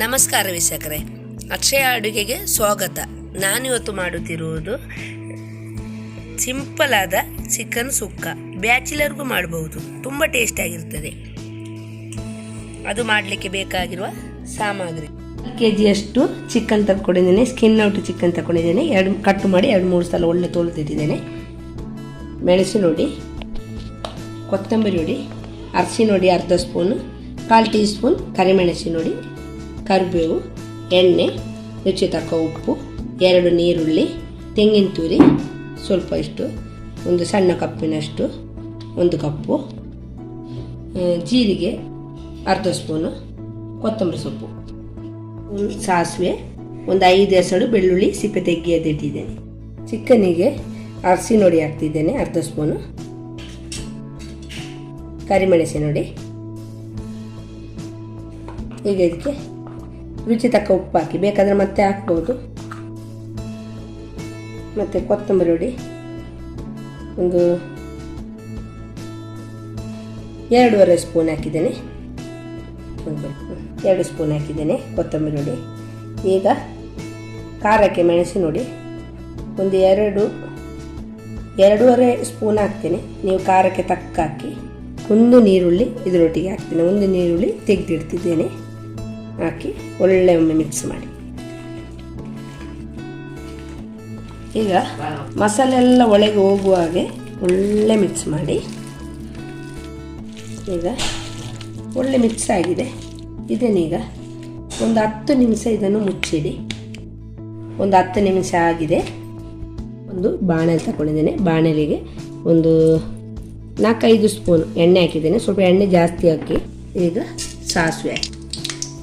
ನಮಸ್ಕಾರ ವೀಕ್ಷಕರೇ, ಅಕ್ಷಯ ಅಡುಗೆಗೆ ಸ್ವಾಗತ. ನಾನಿವತ್ತು ಮಾಡುತ್ತಿರುವುದು ಸಿಂಪಲ್ ಆದ ಚಿಕನ್ ಸುಕ್ಕ. ಬ್ಯಾಚುಲರ್ಗೂ ಮಾಡಬಹುದು, ತುಂಬ ಟೇಸ್ಟಿಯಾಗಿರ್ತದೆ. ಅದು ಮಾಡಲಿಕ್ಕೆ ಬೇಕಾಗಿರುವ ಸಾಮಗ್ರಿ: 1 kg ಚಿಕನ್ ತಗೊಂಡಿದ್ದೇನೆ. ಸ್ಕಿನ್ ಔಟ್ ಚಿಕನ್ ತಗೊಂಡಿದ್ದೇನೆ. ಕಟ್ಟು ಮಾಡಿ 2-3 ಸಲ ಒಳ್ಳೆ ತೊಳೆದಿಟ್ಟಿದ್ದೇನೆ. ಮೆಣಸು ನೋಡಿ, ಕೊತ್ತಂಬರಿ ನೋಡಿ, ಅರಿಶಿನ ನೋಡಿ ಅರ್ಧ ಸ್ಪೂನು, 1/4 ಟೀ ಸ್ಪೂನ್ ಕರಿಮೆಣಸು ನೋಡಿ, ಕರಿಬೇವು, ಎಣ್ಣೆ, ರುಚಿ ತಕ್ಕ ಉಪ್ಪು, 2 ನೀರುಳ್ಳಿ, ತೆಂಗಿನ ತುರಿ ಸ್ವಲ್ಪ ಇಷ್ಟು, ಒಂದು ಸಣ್ಣ ಕಪ್ಪಿನಷ್ಟು 1 ಕಪ್ಪು, ಜೀರಿಗೆ ಅರ್ಧ ಸ್ಪೂನು, ಕೊತ್ತಂಬರಿ ಸೊಪ್ಪು, ಸಾಸಿವೆ, ಒಂದು 5 ಎಸಳು ಬೆಳ್ಳುಳ್ಳಿ ಸಿಪ್ಪೆ ತೆಗೆಯದಿಟ್ಟಿದ್ದೇನೆ. ಚಿಕನಿಗೆ ಅರಿಶಿನ ನೋಡಿ ಹಾಕ್ತಿದ್ದೇನೆ ಅರ್ಧ ಸ್ಪೂನು, ಕರಿಮೆಣಸು ನೋಡಿ. ಈಗ ಇದಕ್ಕೆ ರುಚಿ ತಕ್ಕ ಉಪ್ಪು ಹಾಕಿ, ಬೇಕಾದರೆ ಮತ್ತೆ ಹಾಕ್ಬೋದು. ಮತ್ತು ಕೊತ್ತಂಬರಿ ನೋಡಿ ಒಂದು 2.5 ಸ್ಪೂನ್ ಹಾಕಿದ್ದೇನೆ. 2 ಸ್ಪೂನ್ ಹಾಕಿದ್ದೇನೆ ಕೊತ್ತಂಬರಿ ನೋಡಿ. ಈಗ ಖಾರಕ್ಕೆ ಮೆಣಸು ನೋಡಿ ಒಂದು 2.5 ಸ್ಪೂನ್ ಹಾಕ್ತೇನೆ. ನೀವು ಖಾರಕ್ಕೆ ತಕ್ಕ ಹಾಕಿ. 1 ನೀರುಳ್ಳಿ ಇದರೊಟ್ಟಿಗೆ ಹಾಕ್ತೇನೆ. 1 ನೀರುಳ್ಳಿ ತೆಗೆದಿಡ್ತಿದ್ದೇನೆ. ಹಾಕಿ ಒಳ್ಳೆ ಒಮ್ಮೆ ಮಿಕ್ಸ್ ಮಾಡಿ. ಈಗ ಮಸಾಲೆ ಎಲ್ಲ ಒಳಗೆ ಹೋಗುವ ಹಾಗೆ ಒಳ್ಳೆ ಮಿಕ್ಸ್ ಮಾಡಿ. ಈಗ ಒಳ್ಳೆ ಮಿಕ್ಸ್ ಆಗಿದೆ. ಇದನ್ನೀಗ ಒಂದು 10 ನಿಮಿಷ ಇದನ್ನು ಮುಚ್ಚಿಡಿ. ಒಂದು 10 ನಿಮಿಷ ಆಗಿದೆ. ಒಂದು ಬಾಣಲೆ ತಗೊಂಡಿದ್ದೇನೆ. ಬಾಣಲೆಗೆ ಒಂದು 4-5 ಸ್ಪೂನ್ ಎಣ್ಣೆ ಹಾಕಿದ್ದೇನೆ. ಸ್ವಲ್ಪ ಎಣ್ಣೆ ಜಾಸ್ತಿ ಹಾಕಿ. ಈಗ ಸಾಸಿವೆ ಹಾಕಿ.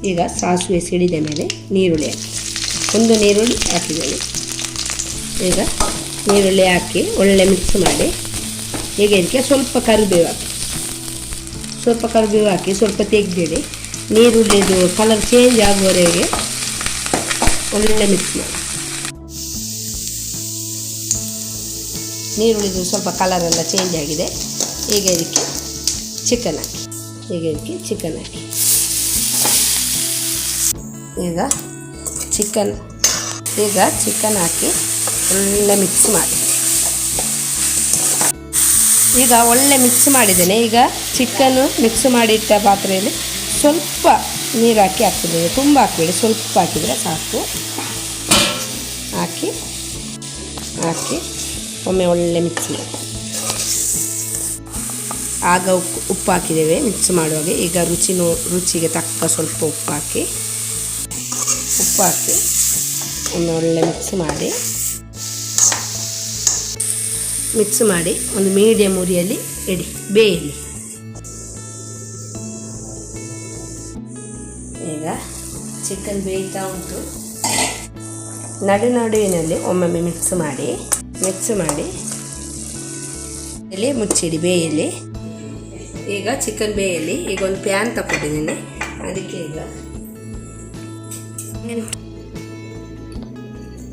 ಈಗ ಸಾಸಿವೆ ಸಿಡಿದ ಮೇಲೆ ನೀರುಳ್ಳಿ ಹಾಕಿ. 1 ನೀರುಳ್ಳಿ ಹಾಕಿದ್ದೇನೆ. ಈಗ ನೀರುಳ್ಳಿ ಹಾಕಿ ಒಳ್ಳೆ ಮಿಕ್ಸ್ ಮಾಡಿ. ಈಗ ಇದಕ್ಕೆ ಸ್ವಲ್ಪ ಕರಿಬೇವು ಹಾಕಿ ಸ್ವಲ್ಪ ತೆಗೆದಿಡಿ. ನೀರುಳ್ಳಿದು ಕಲರ್ ಚೇಂಜ್ ಆಗುವವರೆಗೆ ಒಳ್ಳೆ ಮಿಕ್ಸ್ ಮಾಡಿ. ನೀರುಳ್ಳಿದು ಸ್ವಲ್ಪ ಕಲರೆಲ್ಲ ಚೇಂಜ್ ಆಗಿದೆ. ಈಗ ಇದಕ್ಕೆ ಚಿಕನ್ ಹಾಕಿ. ಈಗ ಚಿಕನ್ ಹಾಕಿ ಒಳ್ಳೆ ಮಿಕ್ಸ್ ಮಾಡಿ. ಈಗ ಒಳ್ಳೆ ಮಿಕ್ಸ್ ಮಾಡಿದ್ದೇನೆ. ಈಗ ಚಿಕನ್ನು ಮಿಕ್ಸ್ ಮಾಡಿಟ್ಟ ಪಾತ್ರೆಯಲ್ಲಿ ಸ್ವಲ್ಪ ನೀರು ಹಾಕ್ತಿದ್ದೇನೆ. ತುಂಬ ಹಾಕಬೇಡಿ, ಸ್ವಲ್ಪ ಹಾಕಿದರೆ ಸಾಕು. ಹಾಕಿ ಒಮ್ಮೆ ಒಳ್ಳೆ ಮಿಕ್ಸ್ ಮಾಡಿ. ಆಗ ಉಪ್ಪು ಹಾಕಿದ್ದೇವೆ ಮಿಕ್ಸ್ ಮಾಡುವಾಗ. ಈಗ ರುಚಿಗೆ ತಕ್ಕ ಸ್ವಲ್ಪ ಉಪ್ಪು ಹಾಕಿ ಒಮ್ಮೆ ಒಳ್ಳೆ ಮಿಕ್ಸ್ ಮಾಡಿ ಒಂದು ಮೀಡಿಯಮ್ ಉರಿಯಲ್ಲಿ ಇಡಿ, ಬೇಯಲಿ. ಈಗ ಚಿಕನ್ ಬೇಯ್ತಾ ಉಂಟು. ನಡುವಿನಲ್ಲಿ ಒಮ್ಮೊಮ್ಮೆ ಮಿಕ್ಸ್ ಮಾಡಿ ಇಲ್ಲಿ ಮುಚ್ಚಿಡಿ, ಬೇಯಲಿ. ಈಗ ಚಿಕನ್ ಬೇಯಲಿ. ಈಗ ಒಂದು ಪ್ಯಾನ್ ತಗೊಂಡಿದ್ದೀನಿ. ಅದಕ್ಕೆ ಈಗ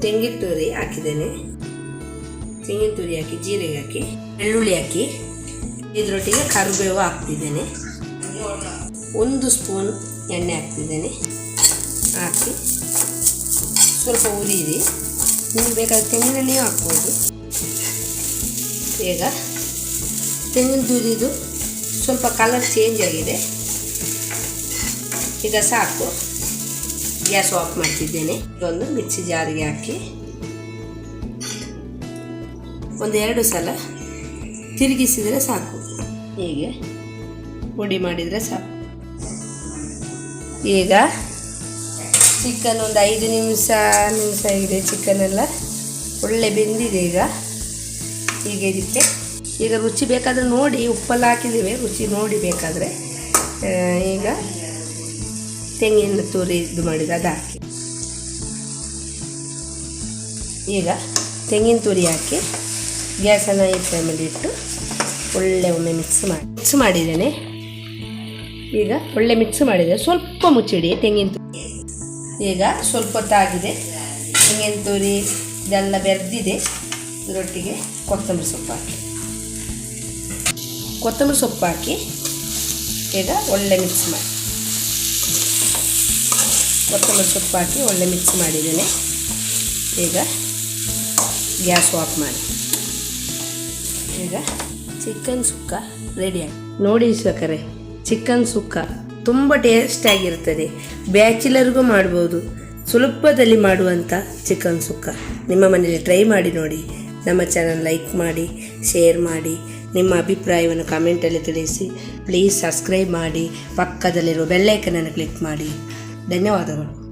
ತೆಂಗಿನ ತುರಿ ಹಾಕಿದ್ದೇನೆ. ತೆಂಗಿನ ತುರಿ ಹಾಕಿ, ಜೀರಿಗೆ ಹಾಕಿ, ಬೆಳ್ಳುಳ್ಳಿ ಹಾಕಿ, ಇದರೊಟ್ಟಿಗೆ ಕರಿಬೇವು ಹಾಕ್ತಿದ್ದೇನೆ. 1 ಸ್ಪೂನ್ ಎಣ್ಣೆ ಹಾಕ್ತಿದ್ದೇನೆ. ಹಾಕಿ ಸ್ವಲ್ಪ ಉರಿಯಿರಿ. ನಿಮಗೆ ಬೇಕಾದ ತೆಂಗಿನೆಣ್ಣೆಯೂ ಹಾಕ್ಬೋದು. ಈಗ ತೆಂಗಿನ ತುರಿದು ಸ್ವಲ್ಪ ಕಲರ್ ಚೇಂಜ್ ಆಗಿದೆ. ಈಗ ಸಾಕು. ಗ್ಯಾಸ್ ಆಫ್ ಮಾಡ್ತಿದ್ದೇನೆ. ಇದೊಂದು ಮಿಕ್ಸಿ ಜಾರಿಗೆ ಹಾಕಿ ಒಂದು 2 ಸಲ ತಿರುಗಿಸಿದರೆ ಸಾಕು. ಹೀಗೆ ಪುಡಿ ಮಾಡಿದರೆ ಸಾಕು. ಈಗ ಚಿಕನ್ ಒಂದು 5 ನಿಮಿಷ ಆಗಿದೆ. ಚಿಕನ್ ಎಲ್ಲ ಒಳ್ಳೆ ಬೆಂದಿದೆ. ಈಗ ಇದಕ್ಕೆ ರುಚಿ ಬೇಕಾದರೆ ನೋಡಿ, ಉಪ್ಪೆಲ್ಲ ಹಾಕಿದ್ದೇವೆ, ರುಚಿ ನೋಡಿ ಬೇಕಾದರೆ. ಈಗ ತೆಂಗಿನ ತುರಿ ಇದು ಮಾಡಿದ ಅದು ಹಾಕಿ. ಈಗ ತೆಂಗಿನ ತುರಿ ಹಾಕಿ ಗ್ಯಾಸನ್ನು ಈ ಫ್ಲೇಮಲ್ಲಿ ಇಟ್ಟು ಒಳ್ಳೆ ಒಮ್ಮೆ ಮಿಕ್ಸ್ ಮಾಡಿದ್ದೇನೆ. ಈಗ ಒಳ್ಳೆ ಮಿಕ್ಸ್ ಮಾಡಿದರೆ ಸ್ವಲ್ಪ ಮುಚ್ಚಿಡಿ ತೆಂಗಿನ ತುರಿ. ಈಗ ಸ್ವಲ್ಪ ಹೊತ್ತಾಗಿದೆ. ತೆಂಗಿನ ತುರಿ ಇದೆಲ್ಲ ಬೆರೆದಿದೆ. ಇದರೊಟ್ಟಿಗೆ ಕೊತ್ತಂಬರಿ ಸೊಪ್ಪು ಹಾಕಿ ಈಗ ಒಳ್ಳೆ ಮಿಕ್ಸ್ ಮಾಡಿ. ಕೊತ್ತಂಬರಿ ಸೊಪ್ಪು ಹಾಕಿ ಒಳ್ಳೆ ಮಿಕ್ಸ್ ಮಾಡಿದ್ದೇನೆ. ಈಗ ಗ್ಯಾಸ್ ಆಫ್ ಮಾಡಿ. ಈಗ ಚಿಕನ್ ಸುಕ್ಕ ರೆಡಿಯಾಗಿ ನೋಡಿ ವೀಕ್ಷಕರೇ, ಚಿಕನ್ ಸುಕ್ಕ ತುಂಬ ಟೇಸ್ಟಾಗಿರ್ತದೆ. ಬ್ಯಾಚುಲರ್ಗೂ ಮಾಡ್ಬೋದು. ಸುಲಭದಲ್ಲಿ ಮಾಡುವಂಥ ಚಿಕನ್ ಸುಕ್ಕ ನಿಮ್ಮ ಮನೆಯಲ್ಲಿ ಟ್ರೈ ಮಾಡಿ ನೋಡಿ. ನಮ್ಮ ಚಾನಲ್ ಲೈಕ್ ಮಾಡಿ, ಶೇರ್ ಮಾಡಿ, ನಿಮ್ಮ ಅಭಿಪ್ರಾಯವನ್ನು ಕಮೆಂಟಲ್ಲಿ ತಿಳಿಸಿ. ಪ್ಲೀಸ್ ಸಬ್ಸ್ಕ್ರೈಬ್ ಮಾಡಿ, ಪಕ್ಕದಲ್ಲಿರುವ ಬೆಲ್ ಐಕನನ್ನು ಕ್ಲಿಕ್ ಮಾಡಿ. ಧನ್ಯವಾದಗಳು.